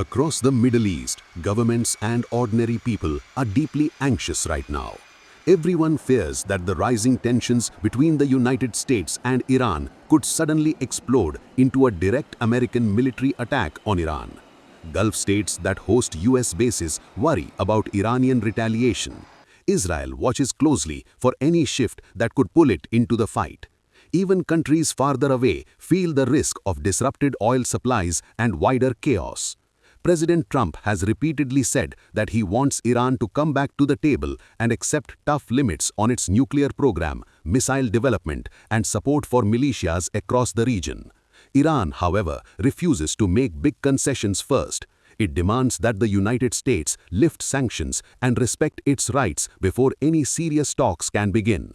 Across the Middle East, governments and ordinary people are deeply anxious right now. Everyone fears that the rising tensions between the United States and Iran could suddenly explode into a direct American military attack on Iran. Gulf states that host US bases worry about Iranian retaliation. Israel watches closely for any shift that could pull it into the fight. Even countries farther away feel the risk of disrupted oil supplies and wider chaos. President Trump has repeatedly said that he wants Iran to come back to the table and accept tough limits on its nuclear program, missile development, and support for militias across the region. Iran, however, refuses to make big concessions first. It demands that the United States lift sanctions and respect its rights before any serious talks can begin.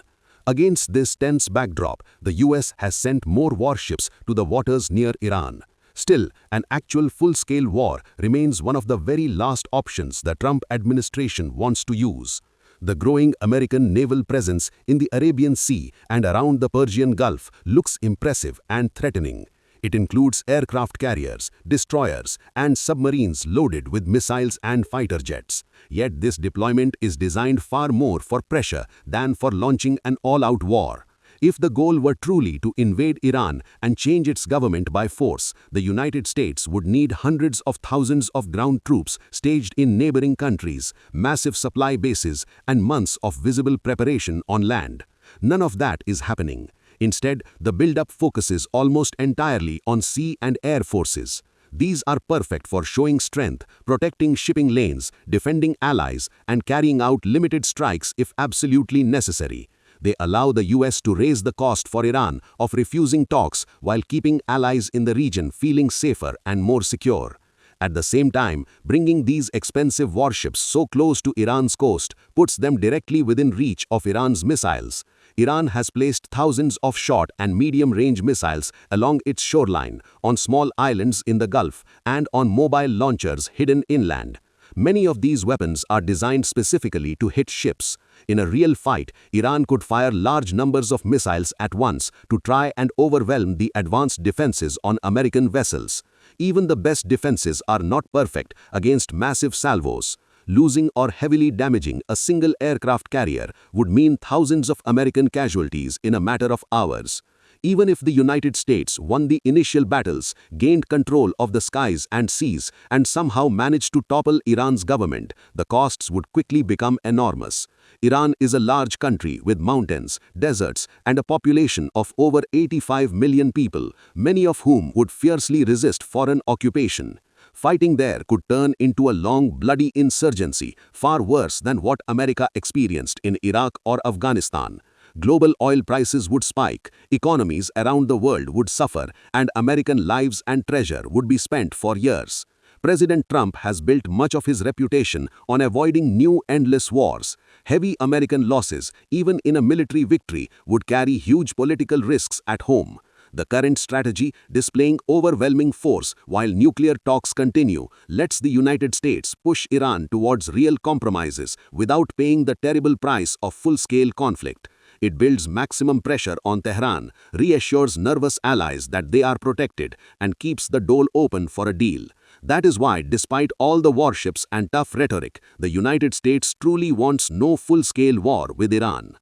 Against this tense backdrop, the US has sent more warships to the waters near Iran. Still, an actual full-scale war remains one of the very last options the Trump administration wants to use. The growing American naval presence in the Arabian Sea and around the Persian Gulf looks impressive and threatening. It includes aircraft carriers, destroyers, and submarines loaded with missiles and fighter jets. Yet this deployment is designed far more for pressure than for launching an all-out war. If the goal were truly to invade Iran and change its government by force, the United States would need hundreds of thousands of ground troops staged in neighboring countries, massive supply bases, and months of visible preparation on land. None of that is happening. Instead, the buildup focuses almost entirely on sea and air forces. These are perfect for showing strength, protecting shipping lanes, defending allies, and carrying out limited strikes if absolutely necessary. They allow the US to raise the cost for Iran of refusing talks while keeping allies in the region feeling safer and more secure. At the same time, bringing these expensive warships so close to Iran's coast puts them directly within reach of Iran's missiles. Iran has placed thousands of short and medium-range missiles along its shoreline, on small islands in the Gulf, and on mobile launchers hidden inland. Many of these weapons are designed specifically to hit ships. In a real fight, Iran could fire large numbers of missiles at once to try and overwhelm the advanced defenses on American vessels. Even the best defenses are not perfect against massive salvos. Losing or heavily damaging a single aircraft carrier would mean thousands of American casualties in a matter of hours. Even if the United States won the initial battles, gained control of the skies and seas, and somehow managed to topple Iran's government, the costs would quickly become enormous. Iran is a large country with mountains, deserts, and a population of over 85 million people, many of whom would fiercely resist foreign occupation. Fighting there could turn into a long, bloody insurgency, far worse than what America experienced in Iraq or Afghanistan. Global oil prices would spike, economies around the world would suffer, and American lives and treasure would be spent for years. President Trump has built much of his reputation on avoiding new endless wars. Heavy American losses, even in a military victory, would carry huge political risks at home. The current strategy, displaying overwhelming force while nuclear talks continue, lets the United States push Iran towards real compromises without paying the terrible price of full-scale conflict. It builds maximum pressure on Tehran, reassures nervous allies that they are protected, and keeps the door open for a deal. That is why, despite all the warships and tough rhetoric, the United States truly wants no full-scale war with Iran.